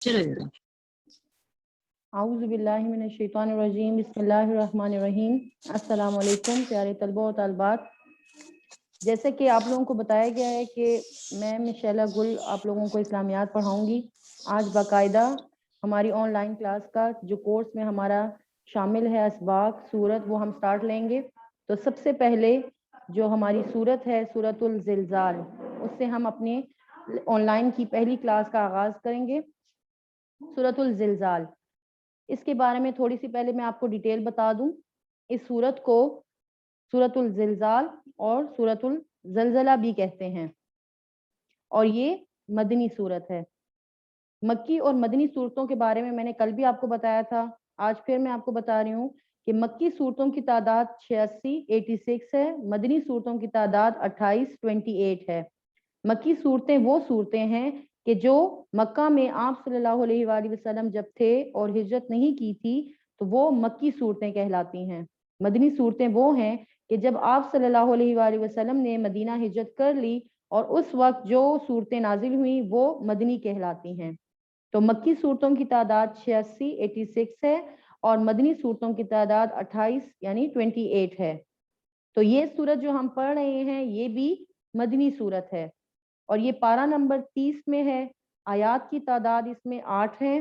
چلو جی اعوذ باللہ من الشیطان الرجیم بسم اللہ الرحمن الرحیم۔ السلام علیکم پیارے طلبہ و طالبات، جیسے کہ آپ لوگوں کو بتایا گیا ہے کہ میں مشیلہ گل آپ لوگوں کو اسلامیات پڑھاؤں گی۔ آج باقاعدہ ہماری آن لائن کلاس کا جو کورس میں ہمارا شامل ہے اسباق سورت، وہ ہم سٹارٹ لیں گے۔ تو سب سے پہلے جو ہماری سورت ہے سورت الزلزال، اس سے ہم اپنے آن لائن کی پہلی کلاس کا آغاز کریں گے۔ سورت الزلزال، اس کے بارے میں تھوڑی سی پہلے میں آپ کو ڈیٹیل بتا دوں۔ اس سورت کو سورت الزلزال اور سورت الزلزلہ بھی کہتے ہیں، اور یہ مدنی سورت ہے۔ مکی اور مدنی صورتوں کے بارے میں نے کل بھی آپ کو بتایا تھا، آج پھر میں آپ کو بتا رہی ہوں کہ مکی صورتوں کی تعداد 86 ہے، مدنی صورتوں کی تعداد 28 ہے۔ مکی صورتیں وہ صورتیں ہیں کہ جو مکہ میں آپ صلی اللہ علیہ وآلہ وسلم جب تھے اور ہجرت نہیں کی تھی تو وہ مکی صورتیں کہلاتی ہیں۔ مدنی صورتیں وہ ہیں کہ جب آپ صلی اللہ علیہ وآلہ وسلم نے مدینہ ہجرت کر لی اور اس وقت جو صورتیں نازل ہوئیں وہ مدنی کہلاتی ہیں۔ تو مکی صورتوں کی تعداد 86 ہے اور مدنی صورتوں کی تعداد 28 ہے۔ تو یہ سورت جو ہم پڑھ رہے ہیں یہ بھی مدنی سورت ہے، اور یہ پارہ نمبر 30 میں ہے۔ آیات کی تعداد اس میں 8 ہے،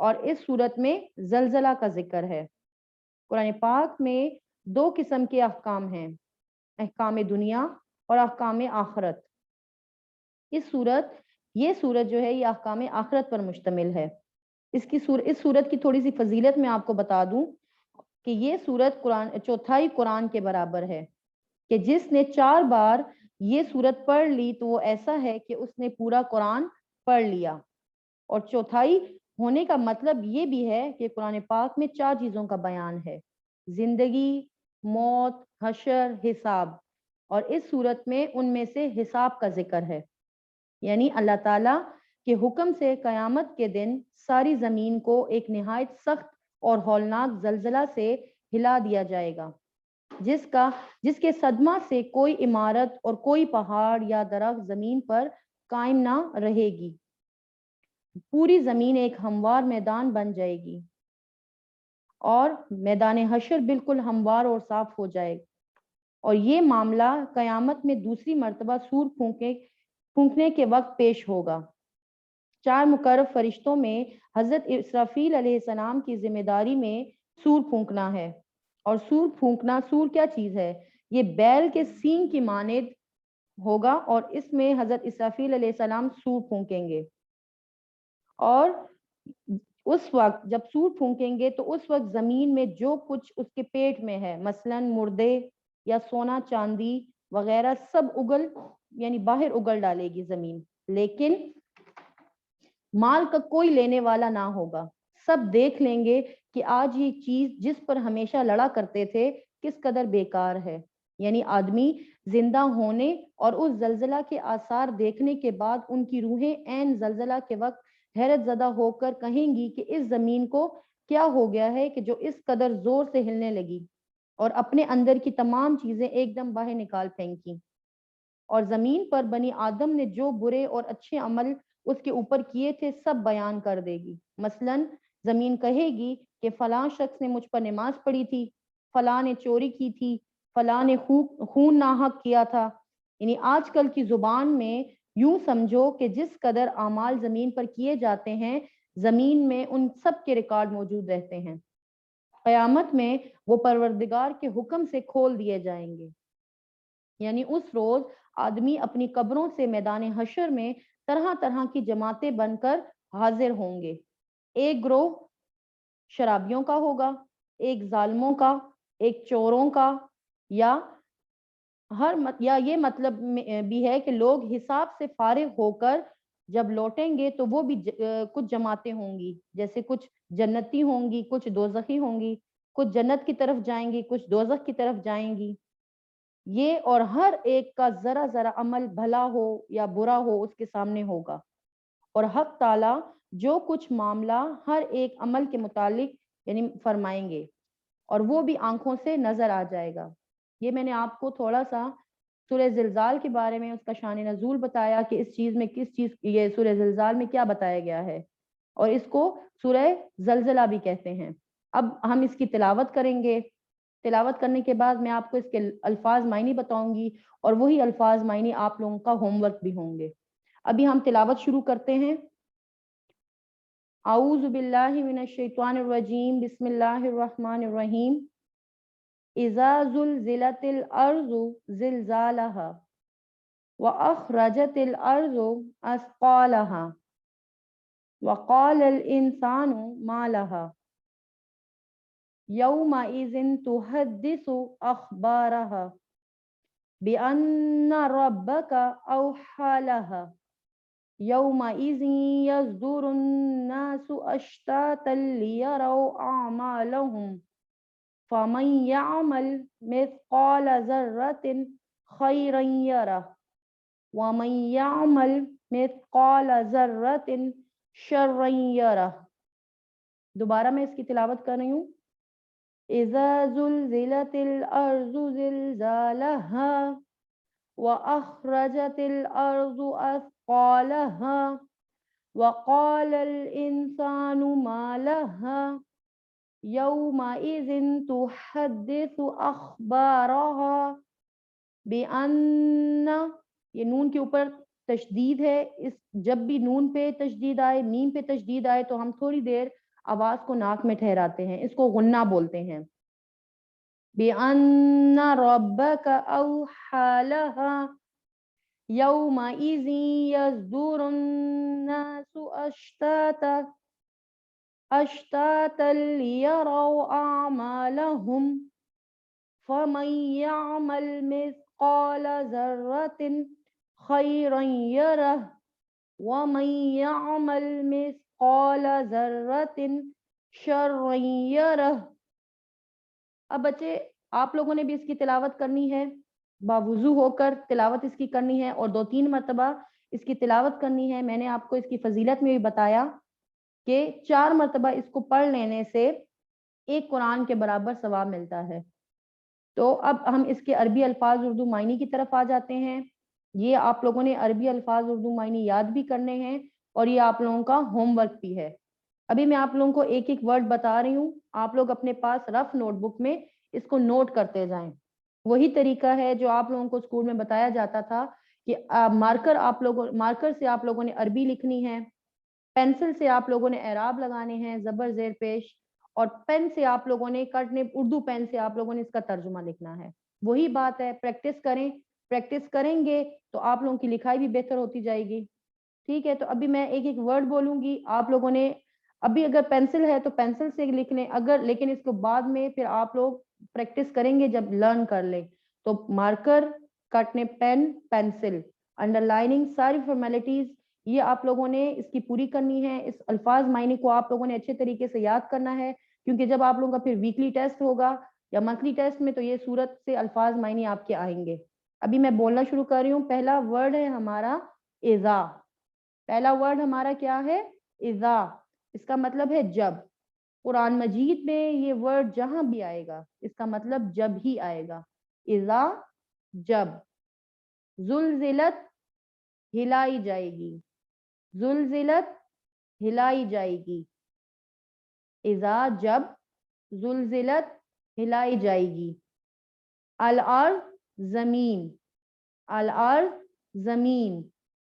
اور اس سورت میں زلزلہ کا ذکر ہے۔ قرآن پاک میں 2 قسم کے احکام ہیں، احکام دنیا اور احکام آخرت۔ یہ سورت جو ہے یہ احکام آخرت پر مشتمل ہے۔ اس سورت کی تھوڑی سی فضیلت میں آپ کو بتا دوں کہ یہ سورت چوتھائی قرآن کے برابر ہے، کہ جس نے 4 بار یہ سورت پڑھ لی تو وہ ایسا ہے کہ اس نے پورا قرآن پڑھ لیا۔ اور چوتھائی ہونے کا مطلب یہ بھی ہے کہ قرآن پاک میں 4 چیزوں کا بیان ہے: زندگی، موت، حشر، حساب، اور اس سورت میں ان میں سے حساب کا ذکر ہے۔ یعنی اللہ تعالیٰ کے حکم سے قیامت کے دن ساری زمین کو ایک نہایت سخت اور ہولناک زلزلہ سے ہلا دیا جائے گا، جس کے صدمہ سے کوئی عمارت اور کوئی پہاڑ یا درخت زمین پر قائم نہ رہے گی۔ پوری زمین ایک ہموار میدان بن جائے گی اور میدان حشر بالکل ہموار اور صاف ہو جائے گا۔ اور یہ معاملہ قیامت میں دوسری مرتبہ سور پھونکنے کے وقت پیش ہوگا۔ 4 مقرب فرشتوں میں حضرت اسرافیل علیہ السلام کی ذمہ داری میں سور پھونکنا ہے۔ اور سور پھونکنا، سور کیا چیز ہے؟ یہ بیل کے سینگ کی مانند ہوگا، اور اس میں حضرت اسرافیل علیہ السلام سور پھونکیں گے۔ اور اس وقت جب سور پھونکیں گے تو اس وقت زمین میں جو کچھ اس کے پیٹ میں ہے، مثلاً مردے یا سونا چاندی وغیرہ، سب یعنی باہر اگل ڈالے گی زمین، لیکن مال کا کوئی لینے والا نہ ہوگا۔ سب دیکھ لیں گے کہ آج یہ چیز جس پر ہمیشہ لڑا کرتے تھے کس قدر بیکار ہے۔ یعنی آدمی زندہ ہونے اور اس زلزلہ کے آثار دیکھنے کے بعد ان کی روحیں عین زلزلہ کے وقت حیرت زدہ ہو کر کہیں گی کہ اس زمین کو کیا ہو گیا ہے کہ جو اس قدر زور سے ہلنے لگی، اور اپنے اندر کی تمام چیزیں ایک دم باہر نکال پھینکی۔ اور زمین پر بنی آدم نے جو برے اور اچھے عمل اس کے اوپر کیے تھے سب بیان کر دے گی۔ مثلاً زمین کہے گی کہ فلاں شخص نے مجھ پر نماز پڑھی تھی، فلاں نے چوری کی تھی، فلاں نے خون ناحق کیا تھا۔ یعنی آج کل کی زبان میں یوں سمجھو کہ جس قدر اعمال زمین پر کیے جاتے ہیں، زمین میں ان سب کے ریکارڈ موجود رہتے ہیں۔ قیامت میں وہ پروردگار کے حکم سے کھول دیے جائیں گے۔ یعنی اس روز آدمی اپنی قبروں سے میدان حشر میں طرح طرح کی جماعتیں بن کر حاضر ہوں گے۔ ایک گروہ شرابیوں کا ہوگا، ایک ظالموں کا، ایک چوروں کا، یا یہ مطلب بھی ہے کہ لوگ حساب سے فارغ ہو کر جب لوٹیں گے تو وہ بھی کچھ جماعتیں ہوں گی، جیسے کچھ جنتی ہوں گی، کچھ دوزخی ہوں گی، کچھ جنت کی طرف جائیں گی، کچھ دوزخ کی طرف جائیں گی۔ یہ اور ہر ایک کا ذرا ذرا عمل بھلا ہو یا برا ہو اس کے سامنے ہوگا، اور حق تعالی جو کچھ معاملہ ہر ایک عمل کے متعلق یعنی فرمائیں گے، اور وہ بھی آنکھوں سے نظر آ جائے گا۔ یہ میں نے آپ کو تھوڑا سا سورہ زلزال کے بارے میں اس کا شان نزول بتایا کہ اس چیز میں یہ سورہ زلزال میں کیا بتایا گیا ہے۔ اور اس کو سورہ زلزلہ بھی کہتے ہیں۔ اب ہم اس کی تلاوت کریں گے، تلاوت کرنے کے بعد میں آپ کو اس کے الفاظ معنی بتاؤں گی، اور وہی الفاظ معنی آپ لوگوں کا ہوم ورک بھی ہوں گے۔ ابھی ہم تلاوت شروع کرتے ہیں۔ اعوذ باللہ من الشیطان الرجیم، بسم اللہ الرحمن الرحیم۔ اذا زلزلت الارض زلزالها واخرجت الارض اثقالها وقال الانسان ما لها يومئذ تحدث اخبارها بان ربك اوحى لها يومئذ يصدر الناس اشتاتا ليروا اعمالهم فمن يعمل مثقال ذرة خيرا يره ومن يعمل مثقال ذرة شرا يره۔ دوبارہ میں اس کی تلاوت کر رہی ہوں۔ اذا زلزلت الارض زلزالها واخرجت الارض اثقالها وقال الانسان ما لها يومئذ تحدث اخبارها بان، یہ نون کے اوپر تشدید ہے، اس جب بھی نون پہ تشدید آئے، میم پہ تشدید آئے تو ہم تھوڑی دیر آواز کو ناک میں ٹھہراتے ہیں، اس کو غنہ بولتے ہیں۔ بِأَنَّ رَبَّكَ أَوْحَى لَهَا يَوْمَئِذٍ يَصْدُرُ النَّاسُ أَشْتَاتًا لِيَرَوْا أَعْمَالَهُمْ فَمَن يَعْمَلْ مِثْقَالَ ذَرَّةٍ خَيْرًا يَرَهُ وَمَن يَعْمَلْ مِثْقَالَ ذَرَّةٍ شَرًّا يَرَهُ۔ اب بچے آپ لوگوں نے بھی اس کی تلاوت کرنی ہے، باوضو ہو کر تلاوت اس کی کرنی ہے، اور 2-3 مرتبہ اس کی تلاوت کرنی ہے۔ میں نے آپ کو اس کی فضیلت میں بھی بتایا کہ 4 مرتبہ اس کو پڑھ لینے سے ایک قرآن کے برابر ثواب ملتا ہے۔ تو اب ہم اس کے عربی الفاظ اردو معنی کی طرف آ جاتے ہیں۔ یہ آپ لوگوں نے عربی الفاظ اردو معنی یاد بھی کرنے ہیں، اور یہ آپ لوگوں کا ہوم ورک بھی ہے۔ ابھی میں آپ لوگوں کو ایک ایک ورڈ بتا رہی ہوں، آپ لوگ اپنے پاس رف نوٹ بک میں اس کو نوٹ کرتے جائیں۔ وہی طریقہ ہے جو آپ لوگوں کو اسکول میں بتایا جاتا تھا کہ مارکر سے آپ لوگوں نے عربی لکھنی ہے، پینسل سے آپ لوگوں نے اعراب لگانے ہیں، زبر زیر پیش، اور پین سے آپ لوگوں نے اردو پین سے آپ لوگوں نے اس کا ترجمہ لکھنا ہے۔ وہی بات ہے، پریکٹس کریں، پریکٹس کریں گے تو آپ لوگوں کی لکھائی بھی بہتر ہوتی جائے گی۔ ٹھیک ہے، تو ابھی میں ایک ایک ورڈ بولوں گی، آپ لوگوں نے ابھی اگر پینسل ہے تو پینسل سے لکھ لیں، لیکن اس کو بعد میں پھر آپ لوگ پریکٹس کریں گے جب لرن کر لیں تو مارکر، کٹنے پین، پینسل، انڈر لائننگ، ساری فارمیلٹیز یہ آپ لوگوں نے اس کی پوری کرنی ہے۔ اس الفاظ معنی کو آپ لوگوں نے اچھے طریقے سے یاد کرنا ہے، کیونکہ جب آپ لوگوں کا پھر ویکلی ٹیسٹ ہوگا یا منتھلی ٹیسٹ میں تو یہ صورت سے الفاظ معنی آپ کے آئیں گے۔ ابھی میں بولنا شروع کر رہی ہوں۔ پہلا ورڈ ہے ہمارا اذا۔ پہلا ورڈ ہمارا کیا ہے؟ اذا۔ اس کا مطلب ہے جب۔ قرآن مجید میں یہ ورڈ جہاں بھی آئے گا اس کا مطلب جب ہی آئے گا۔ اذا، جب۔ زلزلت، ہلائی جائے گی، زلزلت، ہلائی جائے گی۔ اذا، جب، زلزلت، ہلائی جائے گی۔ الارض، زمین، الارض، زمین۔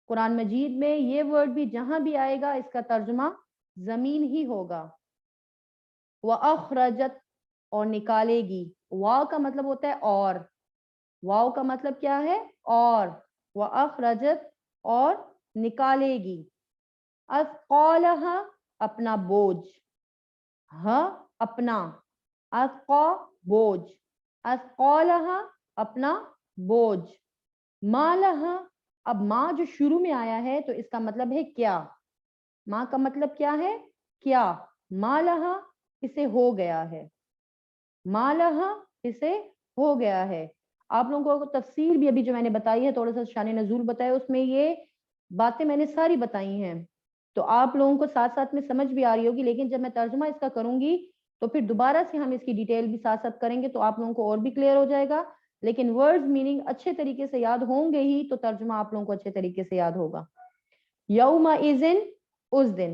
قرآن مجید میں یہ ورڈ بھی جہاں بھی آئے گا اس کا ترجمہ زمین ہی ہوگا۔ وَأَخْرَجَتْ، اور نکالے گی۔ واو کا مطلب ہوتا ہے اور، واو کا مطلب کیا ہے؟ اور۔ وَأَخْرَجَتْ، اور نکالے گی۔ اثقالها، اپنا بوجھ، ہاں اپنا، اثقا، بوجھ، اثقالها، اپنا بوجھ۔ ما لها، اب ما جو شروع میں آیا ہے تو اس کا مطلب ہے کیا، ما کا مطلب کیا ہے؟ کیا۔ ما لها، اسے ہو گیا ہے، ما لها، اسے ہو گیا ہے۔ آپ لوگوں کو تفسیر بھی ابھی جو میں نے بتائی ہے، تھوڑا سا شان نزول بتایا، اس میں یہ باتیں میں نے ساری بتائی ہیں، تو آپ لوگوں کو ساتھ ساتھ میں سمجھ بھی آ رہی ہوگی، لیکن جب میں ترجمہ اس کا کروں گی تو پھر دوبارہ سے ہم اس کی ڈیٹیل بھی ساتھ ساتھ کریں گے تو آپ لوگوں کو اور بھی کلیئر ہو جائے گا۔ لیکن ورڈز میننگ اچھے طریقے سے یاد ہوں گے ہی تو ترجمہ آپ لوگوں کو اچھے طریقے سے یاد ہوگا۔ یومئذ، اس دن،